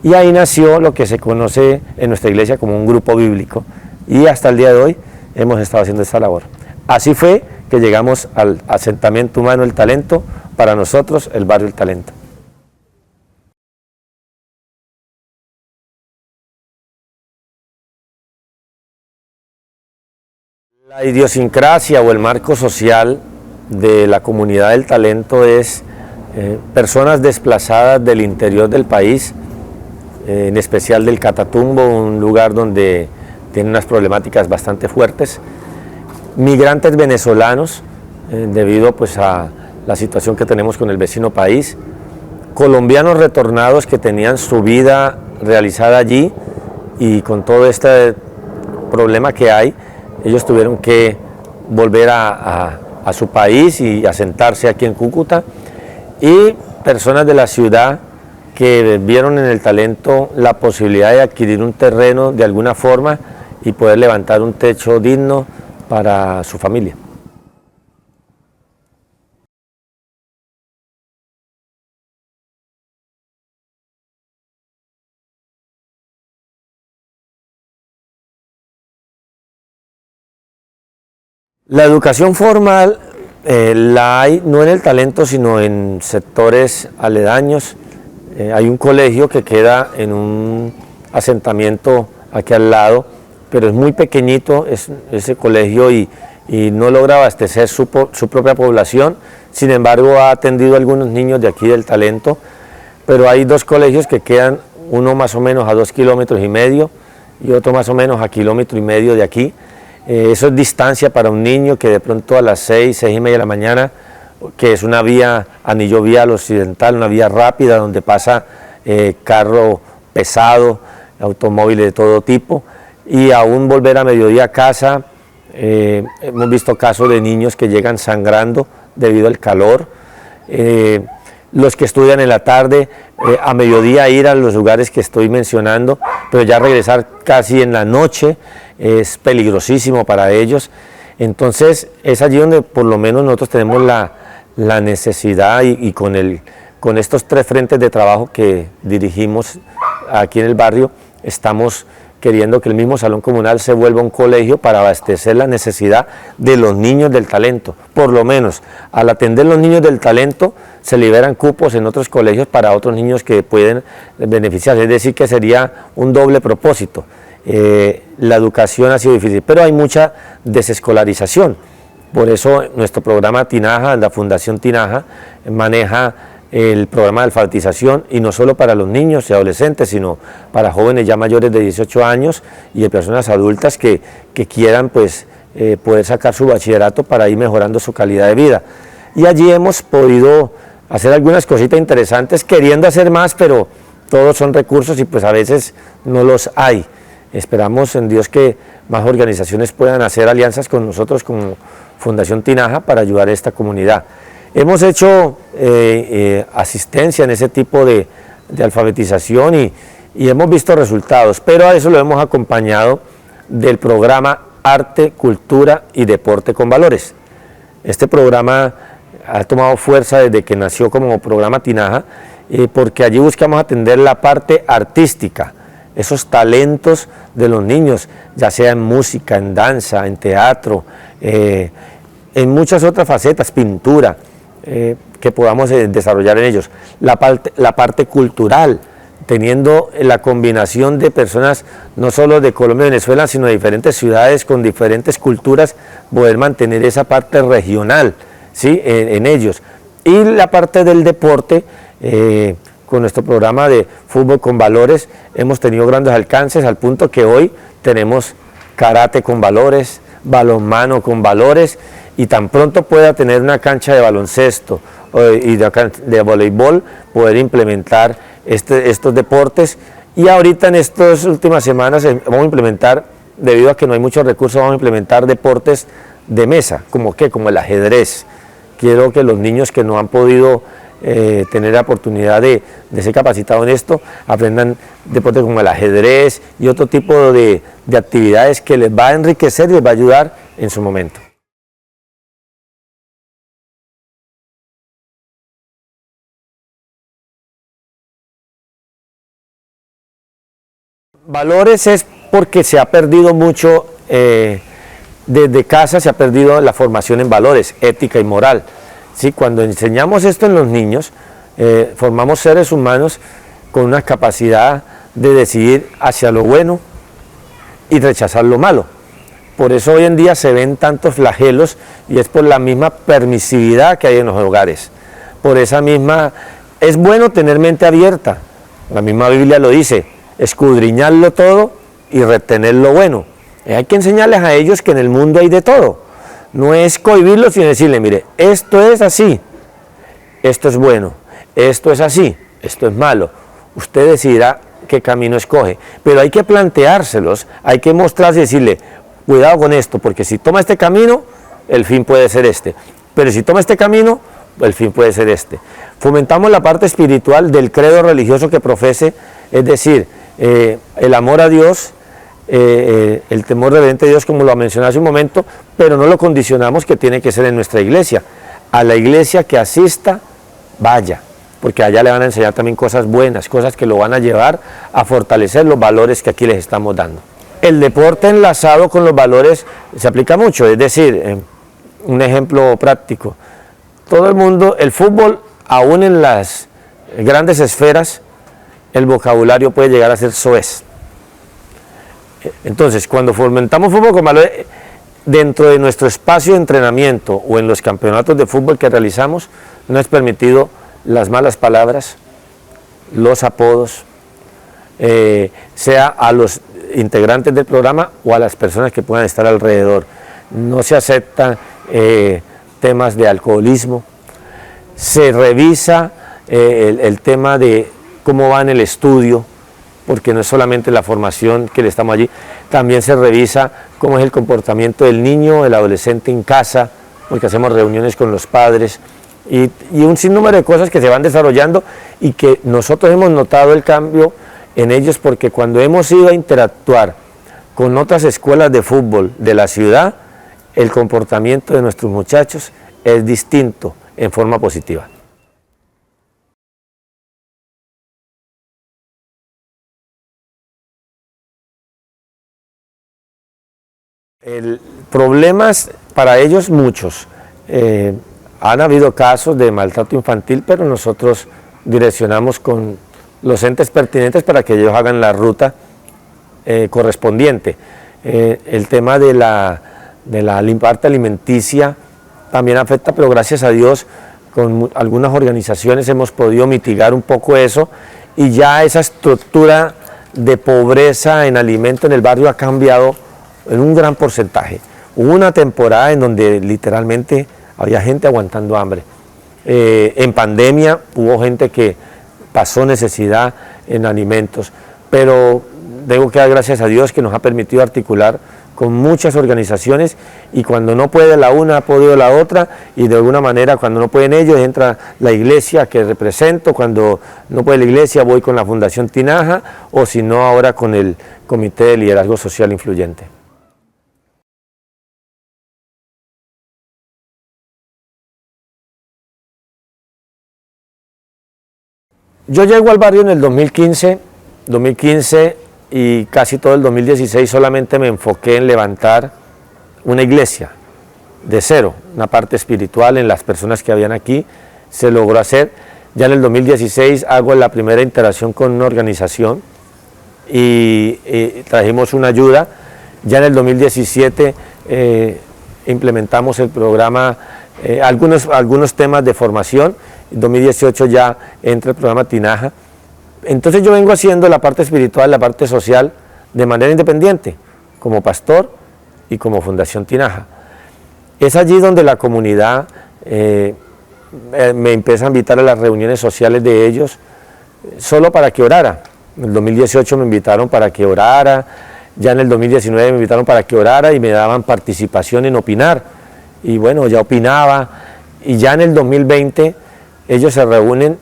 Speaker 1: Y ahí nació lo que se conoce en nuestra iglesia como un grupo bíblico. Y hasta el día de hoy hemos estado haciendo esta labor. Así fue que llegamos al asentamiento humano El Talento, para nosotros el barrio El Talento. La idiosincrasia o el marco social de la comunidad del Talento es personas desplazadas del interior del país, en especial del Catatumbo, un lugar donde tiene unas problemáticas bastante fuertes, migrantes venezolanos debido pues a la situación que tenemos con el vecino país, colombianos retornados que tenían su vida realizada allí y con todo este problema que hay, ellos tuvieron que volver a su país y asentarse aquí en Cúcuta, y personas de la ciudad que vieron en el Talento la posibilidad de adquirir un terreno de alguna forma y poder levantar un techo digno para su familia. La educación formal la hay no en el Talento, sino en sectores aledaños. Hay un colegio que queda en un asentamiento aquí al lado, pero es muy pequeñito ese colegio y no logra abastecer su propia población. Sin embargo, ha atendido a algunos niños de aquí del Talento, pero hay dos colegios que quedan, uno más o menos a 2,5 kilómetros y otro más o menos a 1,5 kilómetros de aquí. Eso es distancia para un niño que de pronto a las 6:30 de la mañana, que es una vía, anillo vial occidental, una vía rápida donde pasa carro pesado, automóviles de todo tipo, y aún volver a mediodía a casa. Hemos visto casos de niños que llegan sangrando debido al calor. Los que estudian en la tarde, a mediodía ir a los lugares que estoy mencionando, pero ya regresar casi en la noche es peligrosísimo para ellos. Entonces es allí donde por lo menos nosotros tenemos la necesidad y con estos 3 frentes de trabajo que dirigimos aquí en el barrio, estamos queriendo que el mismo salón comunal se vuelva un colegio para abastecer la necesidad de los niños del Talento. Por lo menos, al atender los niños del Talento, se liberan cupos en otros colegios para otros niños que pueden beneficiarse. Es decir, que sería un doble propósito. La educación ha sido difícil, pero hay mucha desescolarización. Por eso nuestro programa Tinaja, la Fundación Tinaja, maneja el programa de alfabetización, y no solo para los niños y adolescentes, sino para jóvenes ya mayores de 18 años y de personas adultas que quieran pues, poder sacar su bachillerato para ir mejorando su calidad de vida. Y allí hemos podido hacer algunas cositas interesantes, queriendo hacer más, pero todos son recursos y pues a veces no los hay. Esperamos en Dios que más organizaciones puedan hacer alianzas con nosotros como Fundación Tinaja para ayudar a esta comunidad. Hemos hecho asistencia en ese tipo de alfabetización y hemos visto resultados, pero a eso lo hemos acompañado del programa Arte, Cultura y Deporte con Valores. Este programa ha tomado fuerza desde que nació como programa Tinaja, porque allí buscamos atender la parte artística, esos talentos de los niños, ya sea en música, en danza, en teatro, en muchas otras facetas, pintura, que podamos desarrollar en ellos. La parte cultural, teniendo la combinación de personas no solo de Colombia y Venezuela, sino de diferentes ciudades con diferentes culturas, poder mantener esa parte regional, ¿sí? en ellos. Y la parte del deporte, con nuestro programa de Fútbol con Valores, hemos tenido grandes alcances al punto que hoy tenemos karate con valores, balonmano con valores, y tan pronto pueda tener una cancha de baloncesto y de voleibol, poder implementar estos deportes. Y ahorita en estas últimas semanas vamos a implementar, debido a que no hay muchos recursos, vamos a implementar deportes de mesa, como el ajedrez. Quiero que los niños que no han podido tener la oportunidad de ser capacitado en esto, aprendan deportes como el ajedrez y otro tipo de actividades que les va a enriquecer y les va a ayudar en su momento. Valores es porque se ha perdido mucho, desde casa se ha perdido la formación en valores, ética y moral. ¿Sí? Cuando enseñamos esto en los niños, formamos seres humanos con una capacidad de decidir hacia lo bueno y rechazar lo malo. Por eso hoy en día se ven tantos flagelos y es por la misma permisividad que hay en los hogares. Por esa misma, es bueno tener mente abierta, la misma Biblia lo dice, escudriñarlo todo y retener lo bueno. Hay que enseñarles a ellos que en el mundo hay de todo. No es cohibirlos, sino decirle, mire, esto es así, esto es bueno, esto es así, esto es malo. Usted decidirá qué camino escoge. Pero hay que planteárselos, hay que mostrarse y decirle, cuidado con esto, porque si toma este camino, el fin puede ser este. Pero si toma este camino, el fin puede ser este. Fomentamos la parte espiritual del credo religioso que profese, es decir, el amor a Dios, el temor reverente a Dios, como lo mencioné hace un momento, pero no lo condicionamos que tiene que ser en nuestra iglesia. A la iglesia que asista, vaya, porque allá le van a enseñar también cosas buenas, cosas que lo van a llevar a fortalecer los valores que aquí les estamos dando. El deporte enlazado con los valores se aplica mucho, es decir, un ejemplo práctico. Todo el mundo, el fútbol, aún en las grandes esferas, el vocabulario puede llegar a ser soez. Entonces, cuando fomentamos fútbol con valores, dentro de nuestro espacio de entrenamiento o en los campeonatos de fútbol que realizamos, no es permitido las malas palabras, los apodos, sea a los integrantes del programa o a las personas que puedan estar alrededor. No se aceptan temas de alcoholismo, se revisa el tema de cómo va en el estudio, porque no es solamente la formación que le estamos allí, también se revisa cómo es el comportamiento del niño, el adolescente en casa, porque hacemos reuniones con los padres y un sinnúmero de cosas que se van desarrollando y que nosotros hemos notado el cambio en ellos, porque cuando hemos ido a interactuar con otras escuelas de fútbol de la ciudad, el comportamiento de nuestros muchachos es distinto en forma positiva. Problemas para ellos muchos. Han habido casos de maltrato infantil, pero nosotros direccionamos con los entes pertinentes para que ellos hagan la ruta correspondiente. El tema de la parte alimenticia también afecta, pero gracias a Dios con algunas organizaciones hemos podido mitigar un poco eso y ya esa estructura de pobreza en alimento en el barrio ha cambiado en un gran porcentaje. Hubo una temporada en donde literalmente había gente aguantando hambre. En pandemia hubo gente que pasó necesidad en alimentos, pero debo que dar gracias a Dios que nos ha permitido articular con muchas organizaciones y cuando no puede la una ha podido la otra y de alguna manera cuando no pueden ellos entra la iglesia que represento, cuando no puede la iglesia voy con la Fundación Tinaja o si no ahora con el Comité de Liderazgo Social Influyente. Yo llego al barrio en el 2015 y casi todo el 2016 solamente me enfoqué en levantar una iglesia de cero, una parte espiritual en las personas que habían aquí, se logró hacer. Ya en el 2016 hago la primera interacción con una organización y trajimos una ayuda. Ya en el 2017 implementamos el programa, algunos temas de formación. En 2018 ya entra el programa Tinaja. Entonces yo vengo haciendo la parte espiritual, la parte social de manera independiente, como pastor y como Fundación Tinaja. Es allí donde la comunidad me empieza a invitar a las reuniones sociales de ellos, solo para que orara. En el 2018 me invitaron para que orara, ya en el 2019 me invitaron para que orara y me daban participación en opinar. Y bueno, ya opinaba, y ya en el 2020 ellos se reúnen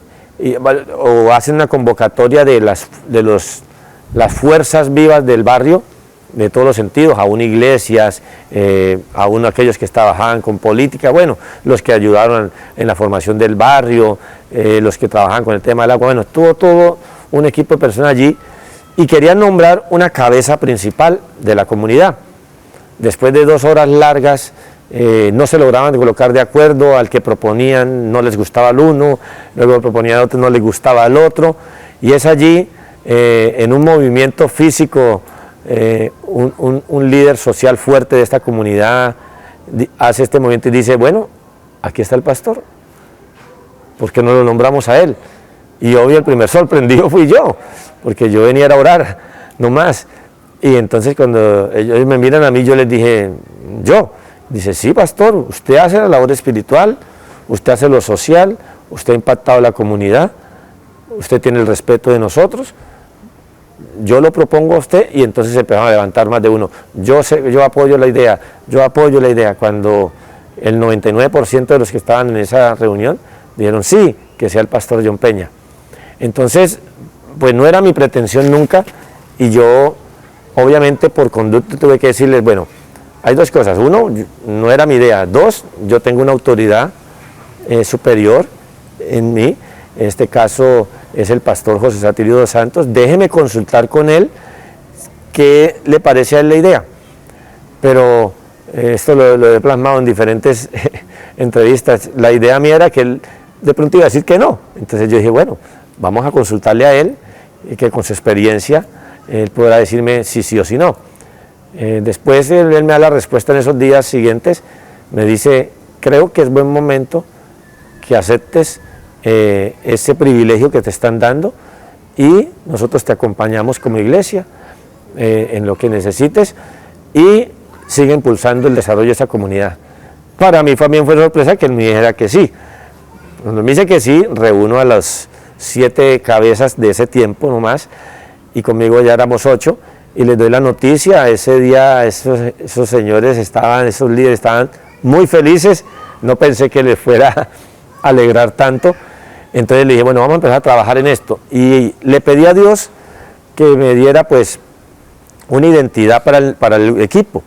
Speaker 1: o hacen una convocatoria de las fuerzas vivas del barrio, de todos los sentidos, aún iglesias, aún aquellos que trabajaban con política, bueno, los que ayudaron en la formación del barrio, los que trabajaban con el tema del agua, bueno, todo un equipo de personas allí, y querían nombrar una cabeza principal de la comunidad. Después de 2 horas largas, no se lograban colocar de acuerdo, al que proponían no les gustaba al uno, luego proponían al otro no les gustaba al otro, y es allí, en un movimiento físico, un líder social fuerte de esta comunidad hace este movimiento y dice, bueno, aquí está el pastor, ¿por qué no lo nombramos a él? Y obvio el primer sorprendido fui yo, porque yo venía a orar, no más. Y entonces cuando ellos me miran a mí, yo les dije, dice, sí, pastor, usted hace la labor espiritual, usted hace lo social, usted ha impactado a la comunidad, usted tiene el respeto de nosotros, yo lo propongo a usted, y entonces se empezaron a levantar más de uno. Yo apoyo la idea, cuando el 99% de los que estaban en esa reunión dijeron sí, que sea el pastor John Peña. Entonces, pues no era mi pretensión nunca, y yo obviamente por conducta tuve que decirles, bueno, hay 2 cosas, 1, no era mi idea, 2, yo tengo una autoridad superior en mí, en este caso es el pastor José Satirio dos Santos, déjeme consultar con él qué le parece a él la idea. Pero esto lo he plasmado en diferentes entrevistas, la idea mía era que él de pronto iba a decir que no, entonces yo dije, bueno, vamos a consultarle a él, y que con su experiencia él podrá decirme si sí o si no. Después él me da la respuesta en esos días siguientes, me dice, creo que es buen momento que aceptes ese privilegio que te están dando, y nosotros te acompañamos como iglesia en lo que necesites, y sigue impulsando el desarrollo de esa comunidad. Para mí también fue sorpresa que él me dijera que sí. Cuando me dice que sí, reúno a las 7 cabezas de ese tiempo nomás, y conmigo ya éramos 8, y les doy la noticia. Ese día esos señores esos líderes estaban muy felices, no pensé que les fuera a alegrar tanto. Entonces le dije, bueno, vamos a empezar a trabajar en esto, y le pedí a Dios que me diera pues una identidad para el equipo.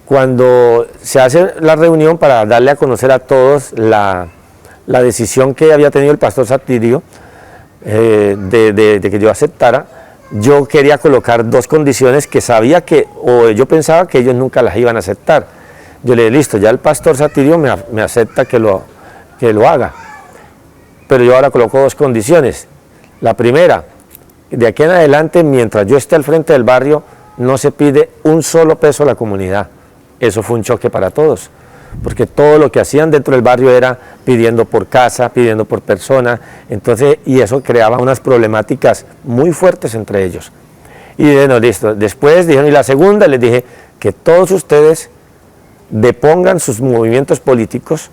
Speaker 1: Cuando se hace la reunión para darle a conocer a todos la decisión que había tenido el pastor Satirio de que yo aceptara, yo quería colocar 2 condiciones que sabía o yo pensaba que ellos nunca las iban a aceptar. Yo le dije, listo, ya el pastor Satirio me acepta que lo haga, pero yo ahora coloco 2 condiciones. La primera, de aquí en adelante, mientras yo esté al frente del barrio, no se pide un solo peso a la comunidad. Eso fue un choque para todos, porque todo lo que hacían dentro del barrio era pidiendo por casa, pidiendo por persona, entonces, y eso creaba unas problemáticas muy fuertes entre ellos. Y bueno, listo. Después dijeron, y la segunda, les dije que todos ustedes depongan sus movimientos políticos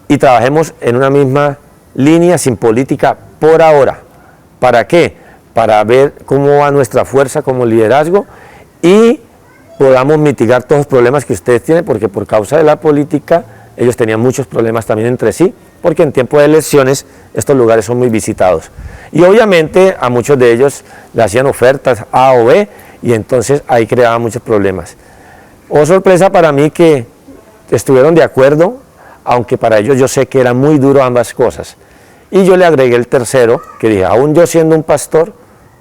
Speaker 1: y trabajemos en una misma línea, sin política por ahora. ¿Para qué? Para ver cómo va nuestra fuerza como liderazgo y podamos mitigar todos los problemas que ustedes tienen, porque por causa de la política ellos tenían muchos problemas también entre sí, porque en tiempo de elecciones estos lugares son muy visitados. Y obviamente a muchos de ellos le hacían ofertas A o B, y entonces ahí creaba muchos problemas. Oh, sorpresa para mí que estuvieron de acuerdo, aunque para ellos yo sé que era muy duro ambas cosas. Y yo le agregué el tercero, que dije, aún yo siendo un pastor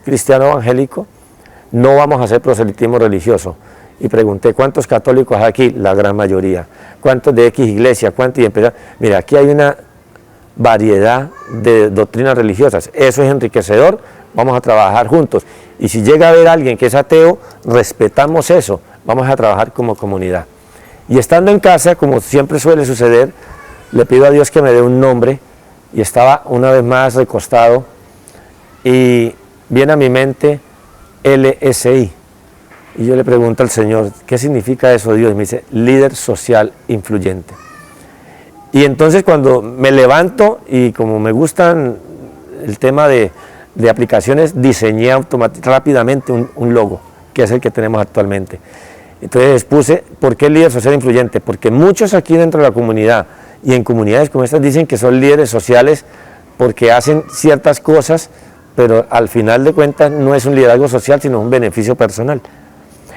Speaker 1: cristiano evangélico, no vamos a hacer proselitismo religioso. Y pregunté, ¿cuántos católicos hay aquí? La gran mayoría. ¿Cuántos de X iglesia? ¿Cuántos? Y empecé, mira, aquí hay una variedad de doctrinas religiosas. Eso es enriquecedor, vamos a trabajar juntos. Y si llega a haber alguien que es ateo, respetamos eso, vamos a trabajar como comunidad. Y estando en casa, como siempre suele suceder, le pido a Dios que me dé un nombre, y estaba una vez más recostado, y viene a mi mente LSI. Y yo le pregunto al Señor, ¿qué significa eso, Dios? Y me dice, líder social influyente. Y entonces cuando me levanto, y como me gustan el tema de aplicaciones, diseñé rápidamente un logo, que es el que tenemos actualmente. Entonces puse, ¿por qué líder social influyente? Porque muchos aquí dentro de la comunidad, y en comunidades como estas dicen que son líderes sociales porque hacen ciertas cosas, pero al final de cuentas no es un liderazgo social, sino un beneficio personal.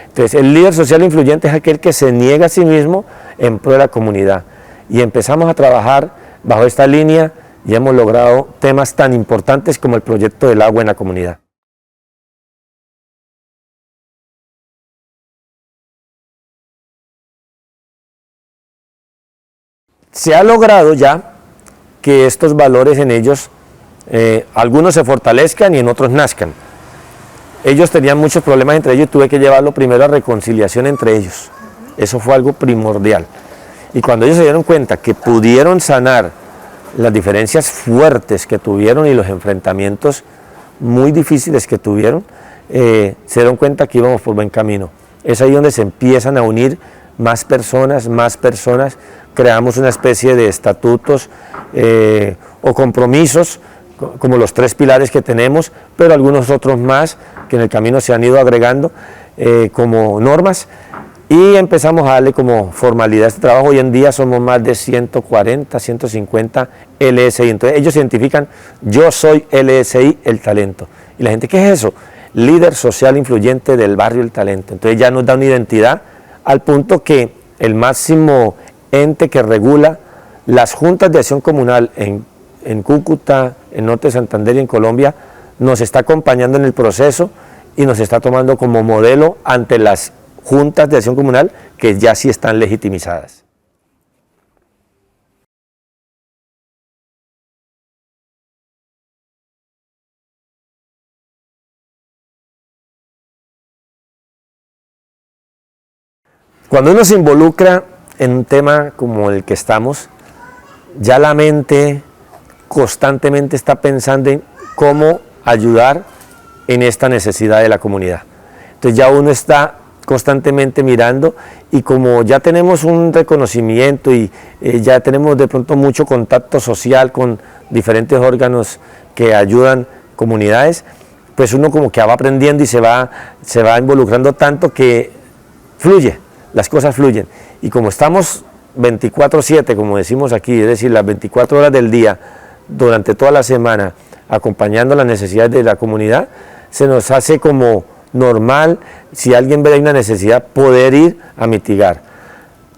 Speaker 1: Entonces, el líder social influyente es aquel que se niega a sí mismo en pro de la comunidad. Y empezamos a trabajar bajo esta línea y hemos logrado temas tan importantes como el proyecto del agua en la comunidad. Se ha logrado ya que estos valores en ellos, algunos se fortalezcan y en otros nazcan. Ellos tenían muchos problemas entre ellos y tuve que llevarlo primero a reconciliación entre ellos. Eso fue algo primordial. Y cuando ellos se dieron cuenta que pudieron sanar las diferencias fuertes que tuvieron y los enfrentamientos muy difíciles que tuvieron, se dieron cuenta que íbamos por buen camino. Es ahí donde se empiezan a unir más personas, creamos una especie de estatutos o compromisos, como los 3 pilares que tenemos, pero algunos otros más que en el camino se han ido agregando como normas, y empezamos a darle como formalidad a este trabajo. Hoy en día somos más de 140, 150 LSI, entonces ellos identifican: yo soy LSI El Talento. Y la gente, ¿qué es eso? Líder social influyente del barrio El Talento. Entonces ya nos da una identidad al punto que el máximo ente que regula las juntas de acción comunal en Cúcuta, en Norte de Santander y en Colombia, nos está acompañando en el proceso y nos está tomando como modelo ante las juntas de acción comunal que ya sí están legitimizadas. Cuando uno se involucra en un tema como el que estamos, ya la mente constantemente está pensando en cómo ayudar en esta necesidad de la comunidad. Entonces ya uno está constantemente mirando, y como ya tenemos un reconocimiento y ya tenemos de pronto mucho contacto social con diferentes órganos que ayudan comunidades, pues uno como que va aprendiendo y se va involucrando tanto que fluye, las cosas fluyen. Y como estamos 24/7, como decimos aquí, es decir, las 24 horas del día, durante toda la semana, acompañando las necesidades de la comunidad, se nos hace como normal, si alguien ve una necesidad, poder ir a mitigar.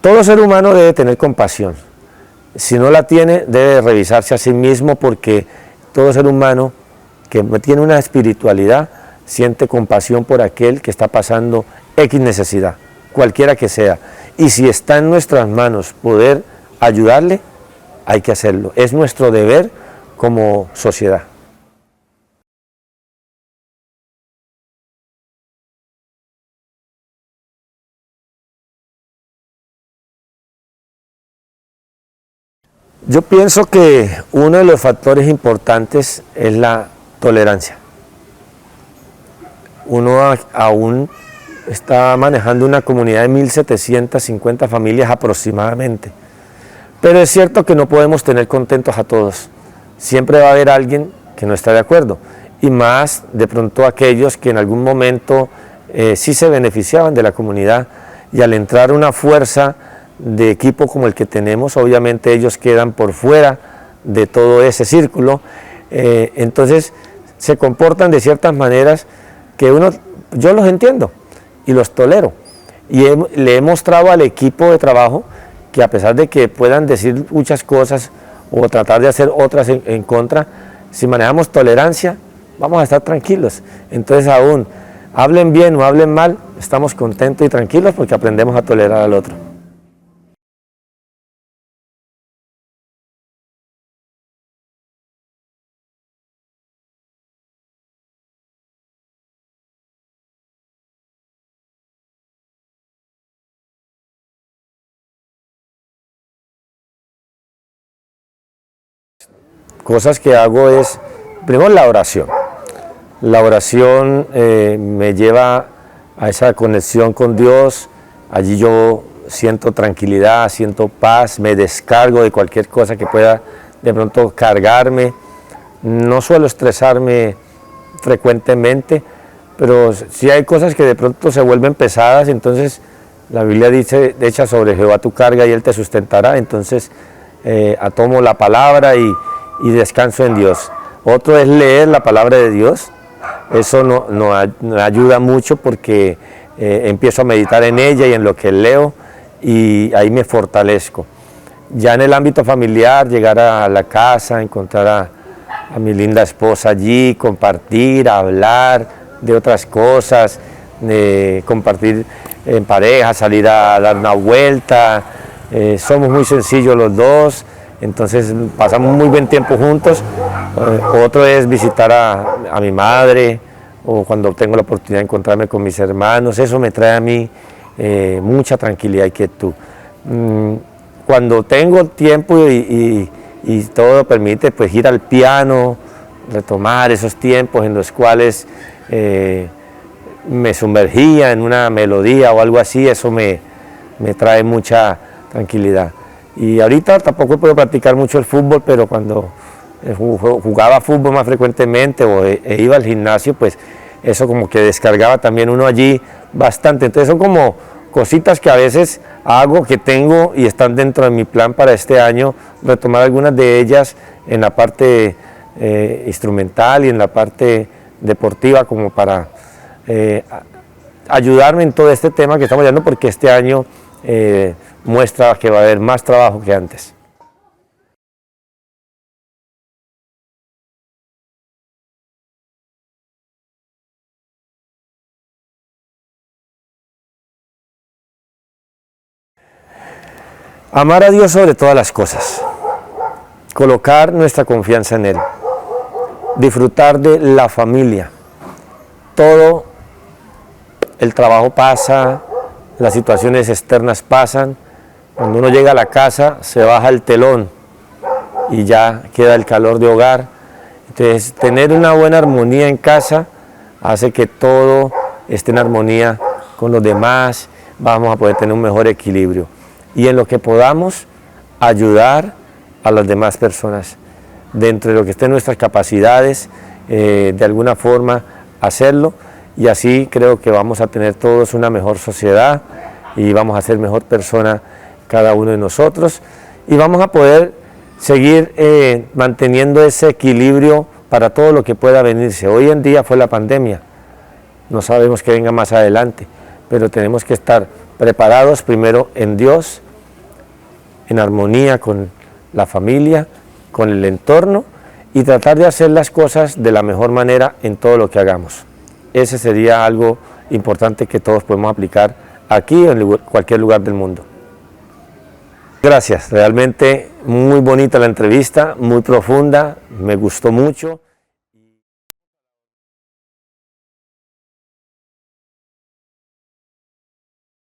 Speaker 1: Todo ser humano debe tener compasión. Si no la tiene, debe revisarse a sí mismo, porque todo ser humano que tiene una espiritualidad siente compasión por aquel que está pasando X necesidad, cualquiera que sea. Y si está en nuestras manos poder ayudarle, hay que hacerlo. Es nuestro deber como sociedad. Yo pienso que uno de los factores importantes es la tolerancia. Uno aún está manejando una comunidad de 1.750 familias aproximadamente, pero es cierto que no podemos tener contentos a todos. Siempre va a haber alguien que no está de acuerdo, y más de pronto aquellos que en algún momento sí se beneficiaban de la comunidad, y al entrar una fuerza de equipo como el que tenemos, obviamente ellos quedan por fuera de todo ese círculo. Entonces se comportan de ciertas maneras que yo los entiendo y los tolero, y le he mostrado al equipo de trabajo que, a pesar de que puedan decir muchas cosas o tratar de hacer otras en contra, si manejamos tolerancia, vamos a estar tranquilos. Entonces, aún hablen bien o hablen mal, estamos contentos y tranquilos porque aprendemos a tolerar al otro. Cosas que hago es, primero, la oración. La oración me lleva a esa conexión con Dios. Allí yo siento tranquilidad, siento paz, me descargo de cualquier cosa que pueda de pronto cargarme. No suelo estresarme frecuentemente, pero sí hay cosas que de pronto se vuelven pesadas. Entonces la Biblia dice: echa sobre Jehová tu carga y Él te sustentará. Entonces tomo la palabra y y descanso en Dios. Otro es leer la palabra de Dios. Eso nos ayuda mucho porque empiezo a meditar en ella y en lo que leo y ahí me fortalezco. Ya en el ámbito familiar, llegar a la casa, encontrar a mi linda esposa allí, compartir, hablar de otras cosas, compartir en pareja, salir a dar una vuelta. Somos muy sencillos los dos, entonces pasamos muy buen tiempo juntos. Otro es visitar a mi madre, o cuando tengo la oportunidad de encontrarme con mis hermanos. Eso me trae a mí mucha tranquilidad y quietud. Cuando tengo tiempo y todo permite, pues ir al piano, retomar esos tiempos en los cuales me sumergía en una melodía o algo así. Eso me trae mucha tranquilidad. Y ahorita tampoco puedo practicar mucho el fútbol, pero cuando jugaba fútbol más frecuentemente o iba al gimnasio, pues eso como que descargaba también uno allí bastante. Entonces son como cositas que a veces hago, que tengo y están dentro de mi plan para este año, retomar algunas de ellas en la parte instrumental y en la parte deportiva, como para ayudarme en todo este tema que estamos llevando, porque este año muestra que va a haber más trabajo que antes. Amar a Dios sobre todas las cosas, colocar nuestra confianza en Él, disfrutar de la familia. Todo el trabajo pasa, las situaciones externas pasan. Cuando uno llega a la casa se baja el telón y ya queda el calor de hogar. Entonces tener una buena armonía en casa hace que todo esté en armonía con los demás, vamos a poder tener un mejor equilibrio. Y en lo que podamos ayudar a las demás personas, dentro de lo que esté en nuestras capacidades, de alguna forma hacerlo, y así creo que vamos a tener todos una mejor sociedad y vamos a ser mejor persona cada uno de nosotros, y vamos a poder seguir manteniendo ese equilibrio para todo lo que pueda venirse. Hoy en día fue la pandemia, no sabemos qué venga más adelante, pero tenemos que estar preparados primero en Dios, en armonía con la familia, con el entorno, y tratar de hacer las cosas de la mejor manera en todo lo que hagamos. Ese sería algo importante que todos podemos aplicar aquí o en cualquier lugar del mundo. Gracias, realmente muy bonita la entrevista, muy profunda, me gustó mucho.